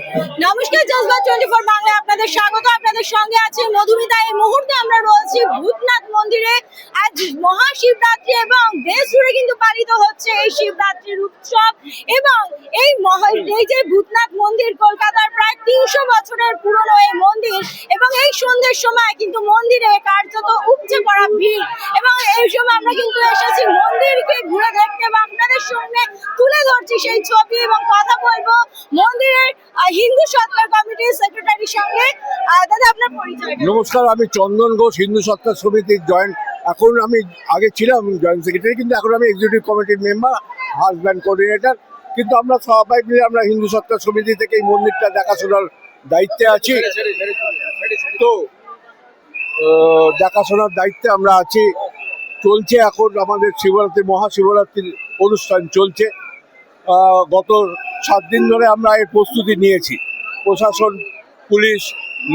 নমস্কার, জজবাত 24 বাংলায় আপনাদের স্বাগত। আপনাদের সঙ্গে আছে মধুমিতা। এই মুহূর্তে আমরা রয়েছি ভূতনাথ মন্দিরে। আজ মহাশিবরাত্রি এবং দেশ জুড়ে কিন্তু পালিত হচ্ছে এই শিবরাত্রির উৎসব। এবং এই যে ভূতনাথ মন্দির, কলকাতার প্রায় 300 বছরের পুরনো এই মন্দির, এবং এই সন্ধ্যের সময় কিন্তু মন্দিরে কার্যত উপচে পড়া ভিড়। এবং এই সময় আমরা কিন্তু এসেছি মন্দিরকে ঘুরে দেখতে এবং আপনাদের সঙ্গে তুলে ধরছি সেই ছবি এবং কথা বলবো মন্দিরের হিন্দু সৎকার কমিটির সেক্রেটারির সঙ্গে। দাদা, আপনার পরিচয়। নমস্কার, আমি চন্দন ঘোষ, হিন্দু সৎকার সমিতির জয়েন্ট। এখন আমি আগে ছিলাম জয়েন্ট সেক্রেটারি, কিন্তু এখন আমি এক্সিকিউটিভ কমিটির মেম্বার, হাজব্যান্ড কোঅর্ডিনেটর। কিন্তু আমরা সবাই মিলে আমরা হিন্দু সৎকার সমিতি থেকে এই মন্দিরটা দেখাশোনার দায়িত্বে আছি। তো দেখাশোনার দায়িত্বে আমরা আছি। চলছে এখন আমাদের শিবরাত্রি, মহাশিবরাত্রির অনুষ্ঠান চলছে। গত 7 দিন ধরে আমরা এর প্রস্তুতি নিয়েছি। প্রশাসন, পুলিশ,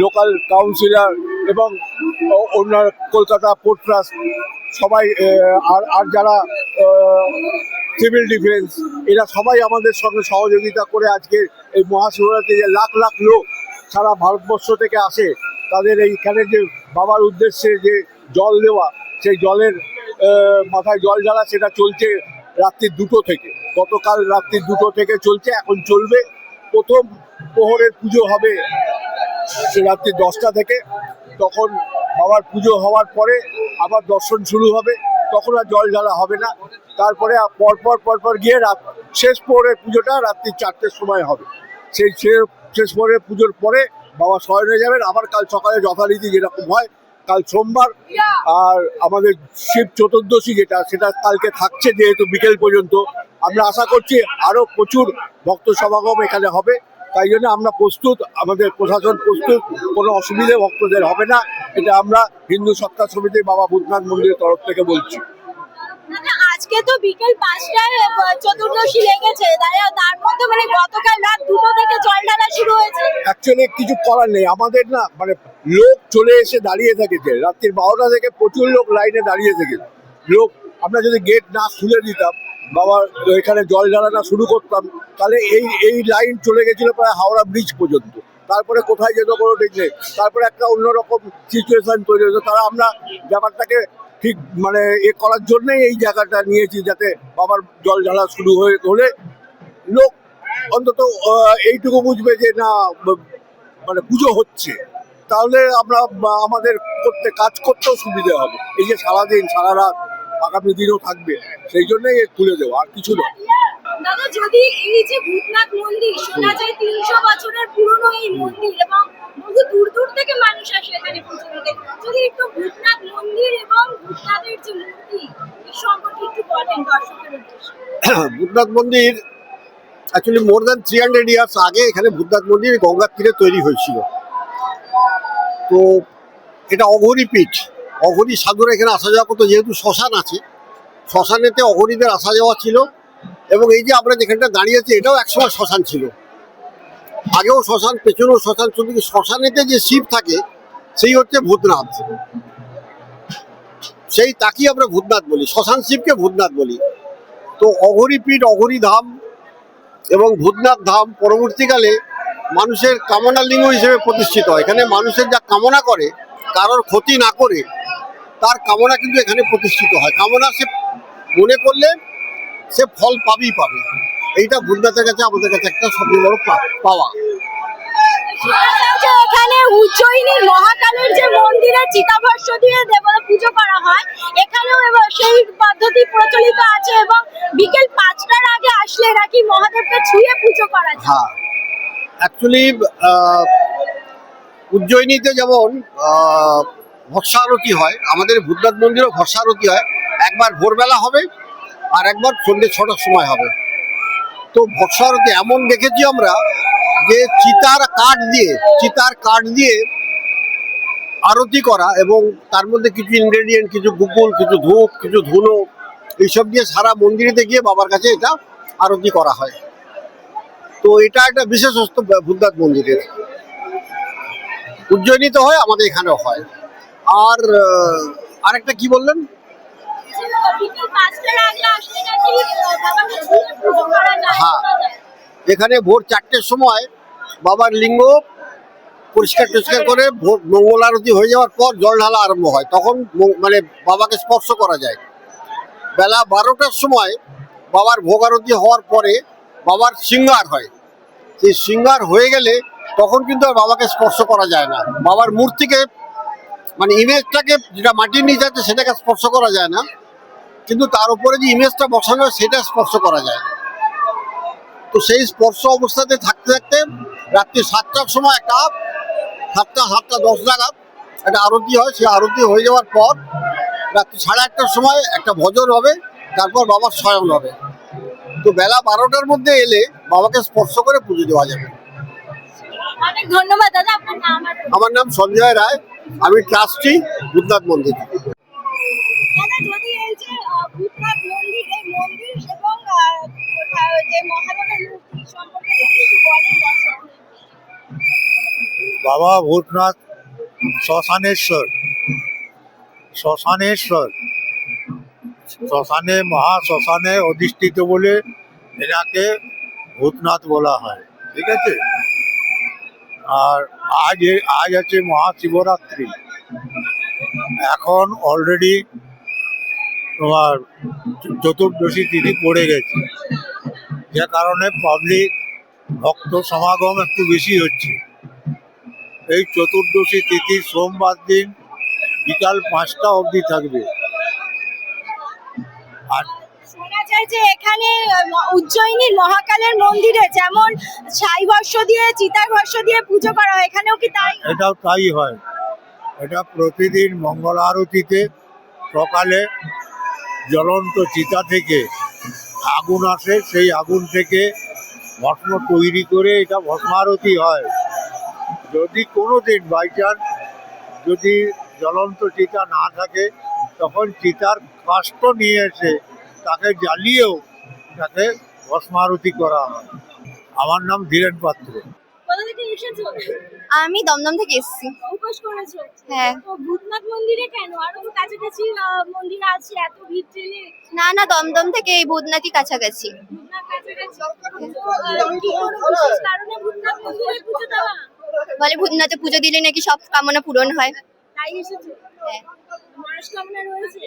লোকাল কাউন্সিলর এবং অন্যান্য কলকাতা পোর্ট ট্রাস্ট সবাই, আর যারা সিভিল ডিফেন্স, এরা সবাই আমাদের সঙ্গে সহযোগিতা করে আজকে এই মহাশিবরাত্রি যে লাখ লাখ লোক সারা ভারতবর্ষ থেকে আসে, তাদের এইখানে যে বাবার উদ্দেশ্যে যে জল দেওয়া, সেই জলের মাথায় জল ঢালা, সেটা চলছে রাত্রি 2টো থেকে। গতকাল রাত্রি 2টো থেকে চলছে, এখন চলবে। প্রথম প্রহরের পুজো হবে রাত্রি 10টা থেকে। তখন বাবার পুজো হওয়ার পরে আবার দর্শন শুরু হবে, তখন আর জল ঢালা হবে না। তারপরে পরপর গিয়ে শেষ প্রহরের পুজোটা রাত্রি 4টের সময় হবে। সেই শেষ প্রহরের পুজোর পরে বাবা শয়ন হয়ে যাবেন। আবার কাল সকালে যথারীতি যেরকম হয়, কাল সোমবার আর আমাদের শিব চতুর্দশী সেটা কালকে থাকছে, যেহেতু বিকেল পর্যন্ত। আমরা আশা করছি আরও প্রচুর ভক্ত সমাগম এখানে হবে। তাই জন্য আমরা প্রস্তুত, আমাদের প্রশাসন প্রস্তুত, কোনো অসুবিধে ভক্তদের হবে না। এটা আমরা হিন্দু সৎকার সমিতি বাবা ভূতনাথ মন্দিরের তরফ থেকে বলছি। আজকে তো বিকেল 5টায় চতুর্দশী লেগেছে, তার মধ্যে মানে গতকাল রাত 2টো থেকে জল ঢালা শুরু হয়েছে। অ্যাকচুয়ালি কিছু করার নেই আমাদের, না মানে লোক চলে এসে দাঁড়িয়ে থেকেছে রাত্রির 12টা থেকে। প্রচুর লোক লাইনে দাঁড়িয়ে থেকেছে। আমরা যদি গেট না খুলে দিতাম, বাবা এখানে জল ঢালাটা শুরু করতাম, তাহলে এই লাইন চলে গেছিল প্রায় হাওড়া ব্রিজ পর্যন্ত। তারপরে কোথায় যেত কোনো ঠিক নেই। তারপরে একটা অন্যরকম সিচুয়েশন তৈরি হয়েছে। আমরা ব্যাপারটাকে ঠিক মানে করার জন্যই এই জায়গাটা নিয়েছি, যাতে বাবার জল ঢালা শুরু হলে লোক অন্তত এইটুকু বুঝবে যে না, মানে পুজো হচ্ছে। তাহলে আমরা আমাদের কাজ করতেও সুবিধা হবে। এই যে সারাদিন সারা রাত আগামী দিনও থাকবে, সেই জন্যই তুলে দেওয়া, আর কিছু নয়। দাদা, যদি এই যে ভূতনাথ মন্দির, শোনা যায় 300 বছরের পুরনো এই মন্দির এবং বহু দূর থেকে মানুষ আসে এখানে পুজো দিতে, যদি একটু ভূতনাথ মন্দির এবং ভূতনাথের যে মূর্তি এই সম্পর্কে একটু বলেন দর্শকের উদ্দেশ্যে। ভূতনাথ মন্দির অ্যাকচুয়ালি মোর দ্যান 300 ইয়ার্স আগে এখানে ভূতনাথ মন্দির গঙ্গার তীরে তৈরি হয়েছিল। তো এটা অঘরী পীঠ, অঘরী সাধুরা এখানে আসা যাওয়া করতো। যেহেতু শ্মশান আছে, শ্মশানেতে অঘরীদের আসা যাওয়া ছিল। এবং এই যে আমরা যেখানটা দাঁড়িয়ে আছি, এটাও একসময় শ্মশান ছিল। আগেও শ্মশান, পেছনেও শ্মশান ছিল। কিন্তু শ্মশানেতে যে শিব থাকে সেই হচ্ছে ভূতনাথ, সেই তাকেই আমরা ভূতনাথ বলি, শ্মশান শিবকে ভূতনাথ বলি। তো অঘরী পীঠ, অঘরী ধাম এবং ভূতনাথ ধাম পরবর্তীকালে মানুষের কামনার লিঙ্গ হিসেবে প্রতিষ্ঠিত হয়। এখানে মানুষের যা কামনা করে, কারোর ক্ষতি না করে, তার কামনা কিন্তু এখানে প্রতিষ্ঠিত হয়। কামনা সে মনে করলে সে ফল পাবেই পাবে। এইটা ভূতনাথের কাছে আমাদের কাছে একটা সবচেয়ে বড় পাওয়া। এখানে উজ্জয়িনীর মহাকালের যে মন্দিরে চিতাভস্ম দিয়ে দেবতা পুজো করা হয়, এখানেও সেই পদ্ধতি প্রচলিত আছে। এবং বিকেল 5টার আগে আসলে নাকি মহাদেবকে ছুঁয়ে পুজো করা যায়। হ্যাঁ, অ্যাকচুয়ালি উজ্জয়িনীতে যেমন ভস্ম আরতি হয়, আমাদের ভূতনাথ মন্দিরেও ভস্ম আরতি হয়। একবার ভোরবেলা হবে আর একবার সন্ধ্যে 6টার সময় হবে। তো ভস্ম আরতি এমন দেখেছি আমরা যে চিতার কাঠ দিয়ে আরতি করা, এবং তার মধ্যে কিছু ইনগ্রেডিয়েন্ট, কিছু গুকুল, কিছু ধূপ, কিছু ধুনো, এইসব দিয়ে সারা মন্দিরেতে গিয়ে বাবার কাছে এটা আরতি করা হয়। তো এটা একটা বিশেষত্ব ভূতনাথ মন্দিরের। উজ্জয়িনীতে হয়, আমাদের এখানেও হয়। আর আরেকটা কি বললেন? হ্যাঁ, এখানে ভোর 4টের সময় বাবার লিঙ্গ পরিষ্কার টরিষ্কার করে মঙ্গল আরতি হয়ে যাওয়ার পর জল ঢালা আরম্ভ হয়, তখন মানে বাবাকে স্পর্শ করা যায়। বেলা 12টার সময় বাবার ভোগ আরতি হওয়ার পরে বাবার শৃঙ্গার হয়। সেই শৃঙ্গার হয়ে গেলে তখন কিন্তু আর বাবাকে স্পর্শ করা যায় না। বাবার মূর্তিকে মানে ইমেজটাকে যেটা মাটির নিচে আছে সেটাকে স্পর্শ করা যায় না, কিন্তু তার উপরে যে ইমেজটা বসানো হয় সেটা স্পর্শ করা যায়। তো সেই স্পর্শ অবস্থাতে থাকতে থাকতে রাত্রি 7টার সময় একটা 7:10 নাগাদ একটা আরতি হয়। সেই আরতি হয়ে যাওয়ার পর রাত্রি 8:30টার সময় একটা ভজন হবে, তারপর বাবার শয়ন হবে। তো বেলা 12টার মধ্যে এলে বাবাকে স্পর্শ করে পুজো দেওয়া যাবে। অনেক ধন্যবাদ দাদা, আপনার নাম আর আমার নাম সঞ্জয় রায়, আমি ট্রাস্টি ভূতনাথ মন্দির। দাদা, যদি এই যে ভূতনাথ মন্দির, এই মন্দির এবং যে মহাদেবের মূর্তি সম্পর্কে যদি একটু বলেন দর্শকদের। বাবা ভূতনাথ শ্মশানেশ্বর, শ্মশানেশ্বর, শ্মশানে মহাশ্মশানে অধিষ্ঠিত বলে এনাকে ভূতনাথ বলা হয়। ঠিক আছে। আর আজ আছে মহাশিবরাত্রি। এখন অলরেডি তোমার চতুর্দশী তিথি পড়ে গেছে, যে কারণে পাবলিক ভক্ত সমাগম একটু বেশি হচ্ছে। এই চতুর্দশী তিথি সোমবার দিন বিকাল 5টা অবধি থাকবে। আর শোনা যায় যে এখানে উজ্জয়িনীর মহাকালের মন্দিরে যেমন ছাই ভস্য দিয়ে, চিতার ভস্য দিয়ে পুজো করা হয়, এখানেও কি তাই? এটাও তাই হয়। এটা প্রতিদিন মঙ্গল আরতিতে সকালে জ্বলন্ত চিতা থেকে আগুন আসে, সেই আগুন থেকে ভস্ম তৈরি করে এটা ভস্মারতি হয়। যদি কোনো দিন বাই চান্স যদি জ্বলন্ত চিতা না থাকে, তখন চিতার কাষ্ঠ নিয়ে এসে তাকে জ্বালিয়েও তাকে ভস্মারতি করা হয়। আমার নাম ধীরেন পাত্র। কোথা থেকে এসেছো? আমি দমদম থেকে এসেছি। উপোস করেছো? হ্যাঁ। তো ভূতনাথ মন্দিরে কেন? আরো তো কাছাকাছি মন্দির আছে, এত ভিড় ঠেলে না না, দমদম থেকে এই ভূতনাথই কাছাকাছি। ভূতনাথ কাছাকাছি। তো কি কোনো বিশেষ কারণে ভূতনাথ মন্দিরে পুজো দেওয়া? বলে ভূতনাথে পুজো দিলে নাকি সব কামনা পূরণ হয়। তাই এসেছো? হ্যাঁ। মনস্কামনা রয়েছে?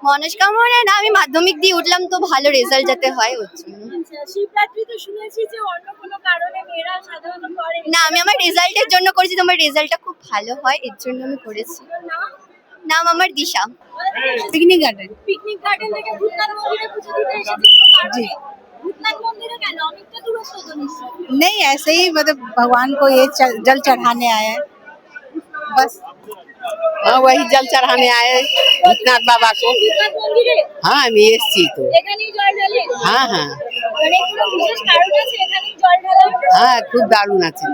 মনস্কামনা না, আমি মাধ্যমিক দিয়ে উঠলাম, তো ভালো রেজাল্ট যাতে হয় ওর জন্য। আচ্ছা, শিবরাত্রি তো শুনেছি যে অন্য কোনো কারণে মেয়েরা সাধারণত করে না, আমি আমার রেজাল্টের জন্য করেছি, তোমার রেজাল্টটা খুব ভালো হয় এর জন্য আমি করেছি। না। নাম আমার Disha. Picnic Garden. Picnic Garden থেকে ভূতনাথ মন্দিরে পুজো দিতে এসেছি তো কারণে। भूतनाथ मंदिर है क्या? अनेकटा दूरस्थ तो नहीं? नहीं, ऐसे ही मतलब भगवान को ये जल चढ़ाने आए हैं बस। हाँ, वही जल चढ़ाने आए भूतनाथ बाबा को। भूतनाथ मंदिर है? हाँ, আমি এসেছি তো। এখানেই জল ঢালে? হ্যাঁ হ্যাঁ অনেক কোনো বিশেষ কারণ আছে এখানেই জল ঢালার? হ্যাঁ, খুব দারুণ আছে।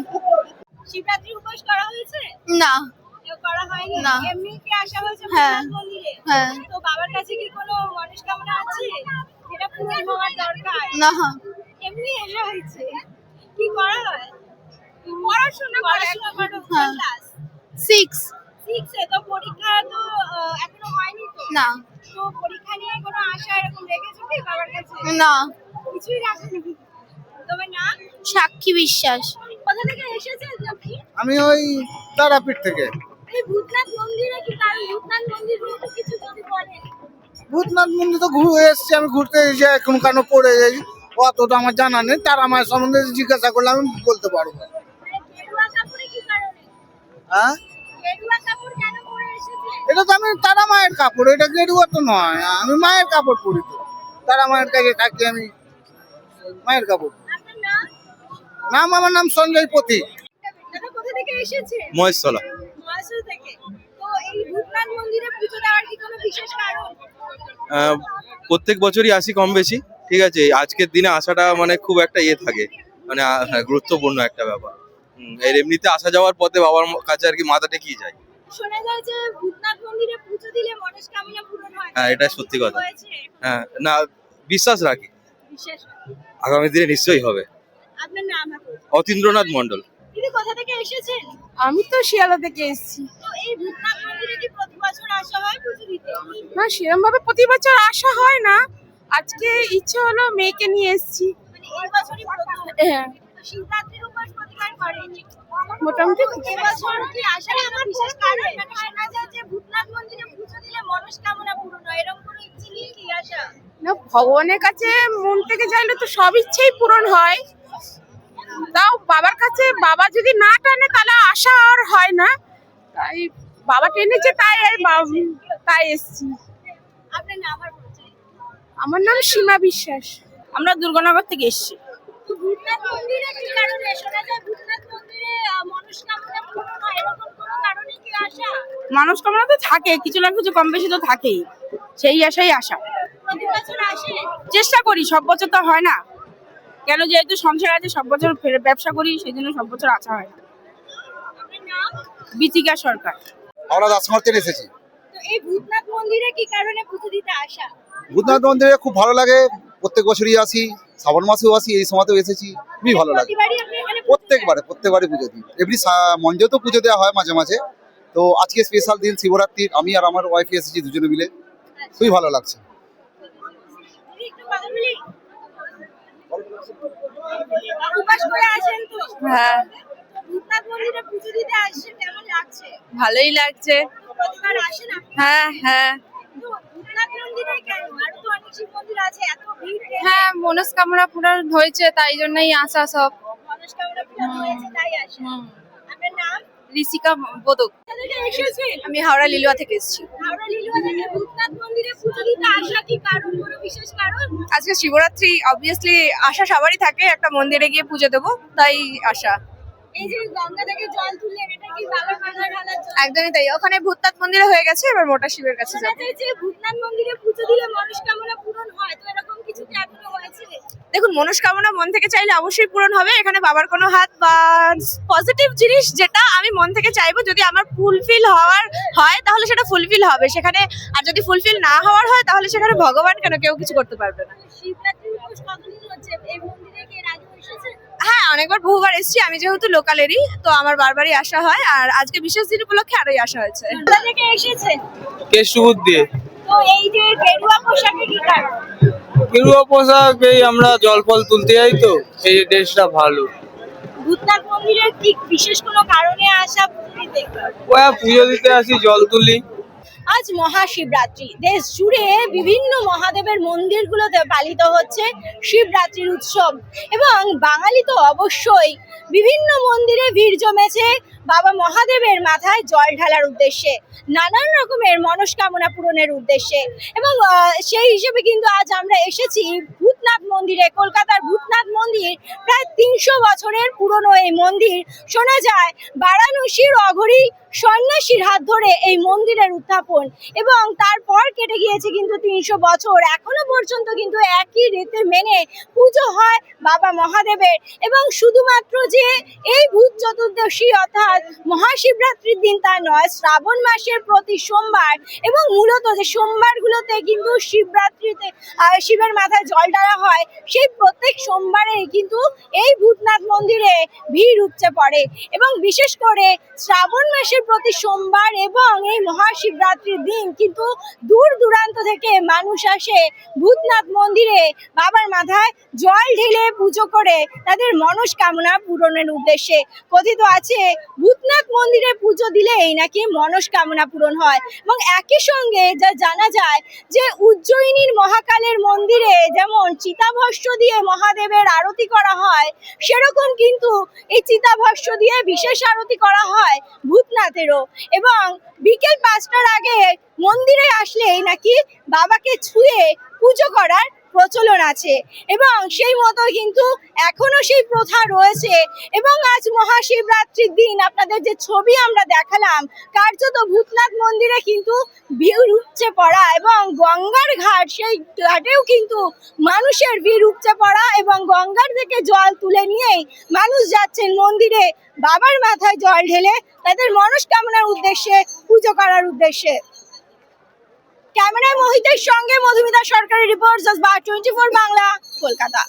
শিবরাত্রি উপোস করা হয়েছে? না। কেউ করা হয়নি? না। এমনি কি আসা হয়েছে হ্যাঁ। ভূতনাথ মন্দিরে? হ্যাঁ। তো বাবার কাছে কি কোনো মনস্কামনা আছে যেটা পূরণ হওয়ার দরকার? না। এমনি আসা হয়েছে। কি করা হয়? পড়াশোনা করো হ্যাঁ। ক্লাস 6। 6 এ তো পরীক্ষা তো এখনো হয়নি তো? না। তো পরীক্ষা নিয়ে কোনো আশা এরকম রেখেছো কি বাবার কাছে? না। কিছুই রাখোনি। তোমার নাম? সাক্ষী বিশ্বাস। কোথা থেকে এসেছেন আপনি? আমি ওই তারাপীঠ থেকে। এই ভূতনাথ মন্দিরে কি কারণ? ভূতনাথ মন্দির নিয়ে তো কিছু যদি বলেন। ভূতনাথ মন্দির তো ঘুরে এসেছি, আমি ঘুরতে এসে এখন কেন পড়ে যাই অত তো আমার জানা নেই। তারা মায়ের সম্বন্ধে জিজ্ঞাসা করলে আমি বলতে পারবো। মানে গেরুয়া কাপড়ে কি কারণে? হ্যাঁ, গেরুয়া কাপড় কেন পরে এসেছে? এটা তো আমি তারা মায়ের কাপড়, এটা গেরুয়া তো নয়। আমি মায়ের কাপড় পরি তো, তারা মায়ের কাছে থাকি, আমি মায়ের কাপড়। আপনার নাম? আমার নাম সঞ্জয় পথিক। দাদা কোথা থেকে এসেছে? মহেশতলা। মহাশয় থেকে। তো এই ভূতনাথ মন্দিরে পুজো দেওয়ার কি কোনো বিশেষ কারণ? প্রত্যেক বছরই আসি কম বেশি, ঠিক আছে। আজকের দিনে আসাটা মানে খুব একটা থাকে, মানে গুরুত্বপূর্ণ একটা ব্যাপার। এর এমনিতে আসা যাওয়ার পথে বাবার কাছে আর কি মাথা টেকিয়ে যায়। শোনা যায় যে ভূতনাথ মন্দিরে পুজো দিলে মনস্কামনা পূরণ হয়। হ্যাঁ, এটা সত্যি কথা। হয়েছে? হ্যাঁ, না, বিশ্বাস রাখি বিশেষ। আগামী দিনে নিশ্চয়ই হবে। আপনার নাম এখন? অতীন্দ্রনাথ মণ্ডল। দিদি কোথা থেকে এসেছেন? আমি তো শিয়ালদা থেকে এসেছি। তো এই ভূতনাথ মন্দিরে কি প্রতি বছর আসা হয় পুজো দিতে? না, সেরকম ভাবে প্রতি বছর আসা হয় না, আজকে ইচ্ছে হলো মেয়েকে নিয়ে এসেছি। মানে এই বছরই প্রথম। হ্যাঁ। তো শিবরাত্রির উপোস প্রতিবার করেন? মোটামুটি এবছর কি আসার কোনো বিশেষ কারণ? মানে শোনা যায় যে ভূতনাথ মন্দিরে পুজো দিলে মনস্কামনা পূরণ হয়, এরকম কোনো ইচ্ছে নিয়ে কি আসা? না, ভগবানের কাছে মন থেকে চাইলে তো সব ইচ্ছেই পূরণ হয়। তাও বাবার কাছে বাবা যদি না টানে তাহলে আশা আর হয় না, তাই বাবা টেনেছে তাই তাই এসছি। আপনার নাম আর পরিচয়? আমার নাম সীমা বিশ্বাস, আমরা দুর্গানগর থেকে এসেছি। তো ভূতনাথ মন্দিরে কি কারণে শোনা যায় ভূতনাথ মন্দিরে মনস্কামনা পূরণ হয়, এরকম কোনো কারণে কি আসা? মনস্কামনা তো থাকে, কিছু না কিছু কম বেশি তো থাকেই, সেই আশাই আসা। প্রতি বছর আসে? চেষ্টা করি, সব বছর তো হয় না, কেন যেহেতু সংসার আছে সব বছর ব্যবসা করি, সেই জন্য সব বছর আসা হয় না। আপনার নাম? বিচিকা সরকার। আমরা দাসমার্তেন এসেছি। তো এই ভূতনাথ মন্দিরে কি কারণে পুজো দিতে আসা? ভূতনাথ মন্দিরে খুব ভালো লাগে, প্রত্যেক বছরই আসি, শ্রাবণ মাসেও আসি, এই সময়তেও এসেছি, খুবই ভালো লাগে। প্রতিবারই আপনি এখানে পুজো দেন? প্রত্যেকবারে পুজো দিই। এমনি মঞ্চেও তো পুজো দেওয়া হয় মাঝে মাঝে। তো আজকে স্পেশাল দিন শিবরাত্রির, আমি আর আমার ওয়াইফ এসেছি দুজনে মিলে, খুবই ভালো লাগছে। দিদি, একটু কথা বলি। উপাস করে আসেন তো? হ্যাঁ, তো ভূতনাথ মন্দিরে পুজো দিতে আসছেন, কেমন লাগছে? ভালোই লাগছে। তো প্রতিবার আসেন আপনি? হ্যাঁ হ্যাঁ তো ভূতনাথ মন্দিরে কেন? আরো তো অনেক শিব মন্দির আছে, এত ভিড় কেন? হ্যাঁ, মনস্কামনা পূরণ হয়েছে তাই জন্যই আসা সব। মনস্কামনা পূরণ হয়েছে তাই আসেন। আপনার নাম? ঋষিকা বদক। কোথা থেকে এসেছেন? আমি হাওড়া লিলুয়া থেকে এসেছি। হাওড়া লিলুয়া থেকে ভূতনাথ মন্দিরে পুজো দিতে আসা কি কারণ? কোনো বিশেষ কারণ? আজকে শিবরাত্রি, অবভিয়াসলি আশা সবারই থাকে, একটা মন্দিরে গিয়ে পুজো দেবো তাই আসা। এই যে গঙ্গা থেকে জল তুললেন, এটা কি বাবার মাথায় ঢালার জন্য? একদমই তাই, ওখানে ভূতনাথ মন্দিরে হয়ে গেছে, এবার মোটা শিবের কাছে শোনা যাবো। যায় যে ভূতনাথ মন্দিরে পুজো দিলে মনস্কামনা পূরণ হয়, তো এরকম কিছু কি এখনো হয়েছে? দেখুন, মনস্কামনা মন থেকে চাইলে অবশ্যই পূরণ হবে, এখানে বাবার কোনো হাত বা পজিটিভ জিনিস যেটা আমি মন থেকে চাইবো, যদি আমার ফুলফিল হওয়ার হয় তাহলে সেটা ফুলফিল হবে সেখানে, আর যদি ফুলফিল না হওয়ার হয় তাহলে সেখানে ভগবান কেন, কেউ কিছু করতে পারবে না। শিবরাত্রির উপোস কতদিন হচ্ছে? এই মন্দিরে কি এর আগে এসেছেন? হ্যাঁ, অনেকবার বহুবার এসেছি, আমি যেহেতু লোকালেরই তো আমার বারবারই আসা হয়, আর আজকে বিশেষ দিন উপলক্ষে আরোই আসা হয়েছে। কোথা থেকে এসেছেন? কেশবুদ দিয়ে তো এই যে গেরুয়া পোশাকে কি কারণ? গেরুয়া পোশাক, এই আমরা জল ফল তুলতে যাই তো, এই ড্রেসটা ভালো। ভূতনাথ মন্দিরের কি বিশেষ কোনো কারণে আসা পুজো দিতে? পুজো দিতে আসি, জল তুলি। আজ মহাশিবরাত্রি, দেশ জুড়ে বিভিন্ন মহাদেবের মন্দিরগুলোতে পালিত হচ্ছে শিবরাত্রির উৎসব, এবং বাঙালি তো অবশ্যই বিভিন্ন মন্দিরে ভিড় জমেছে বাবা মহাদেবের মাথায় জল ঢালার উদ্দেশ্যে, নানান রকমের মনস্কামনা পূরণের উদ্দেশ্যে। এবং সেই হিসেবে কিন্তু আজ আমরা এসেছি ভূতনাথ মন্দিরে। কলকাতার ভূতনাথ মন্দির প্রায় 300 বছরের পুরনো এই মন্দির। শোনা যায় বারাণসীর অঘরী সন্ন্যাসীর হাত ধরে এই মন্দিরের উত্থাপন, এবং তারপর কেটে গিয়েছে কিন্তু 300 বছর, এখনো পর্যন্ত কিন্তু একই রীতি মেনে পুজো হয় বাবা মহাদেবের। এবং শুধুমাত্র যে এই ভূত চতুর্দশী অর্থাৎ মহাশিবরাত্রির দিন তা নয়, শ্রাবণ মাসের প্রতি সোমবার, এবং মূলত যে সোমবারগুলোতে কিন্তু শিবরাত্রিতে শিবের মাথায় জল ঢালা হয়, সেই প্রত্যেক সোমবারে কিন্তু এই ভূতনাথ মন্দিরে ভিড় উপচে পড়ে। এবং বিশেষ করে শ্রাবণ মাসের প্রতি সোমবার এবং এই মহাশিবরাত্রির দিন কিন্তু দূর দূরান্ত থেকে মানুষ আসে ভূতনাথ মন্দিরে বাবার মাথায় জল ঢেলে পুজো করে তাদের মনস্কামনা পূরণের উদ্দেশ্যে। কথিত আছে ভূতনাথ মন্দিরে পুজো দিলেই নাকি মনস্কামনা পূরণ হয়। এবং একই সঙ্গে যা জানা যায় যে উজ্জয়িনীর মহাকালের মন্দিরে যেমন চিতাভস্ম দিয়ে মহাদেবের আরতি করা হয়, সেরকম কিন্তু এই চিতাভস্ম দিয়ে বিশেষ আরতি করা হয় ভূতনাথেরও। এবং বিকেল 5টার আগে মন্দিরে আসলেই নাকি বাবাকে ছুঁয়ে পুজো করার প্রচলন আছে, এবং সেই মতো কিন্তু এখনো সেই প্রথা রয়েছে। এবং আজ মহাশিবরাত্রির দিন আপনাদের যে ছবি আমরা দেখালাম, কার্যত ভূতনাথ মন্দিরে কিন্তু ভিড় উপচে পড়া, এবং গঙ্গার ঘাট, সেই ঘাটেও কিন্তু মানুষের ভিড় উপচে পড়া, এবং গঙ্গার থেকে জল তুলে নিয়েই মানুষ যাচ্ছেন মন্দিরে বাবার মাথায় জল ঢেলে তাদের মনস্কামনার উদ্দেশ্যে, পুজো করার উদ্দেশ্যে। ক্যামেরায় মোহিতের সঙ্গে মধুমিতা সরকারের রিপোর্ট, 24 বাংলা, কলকাতা।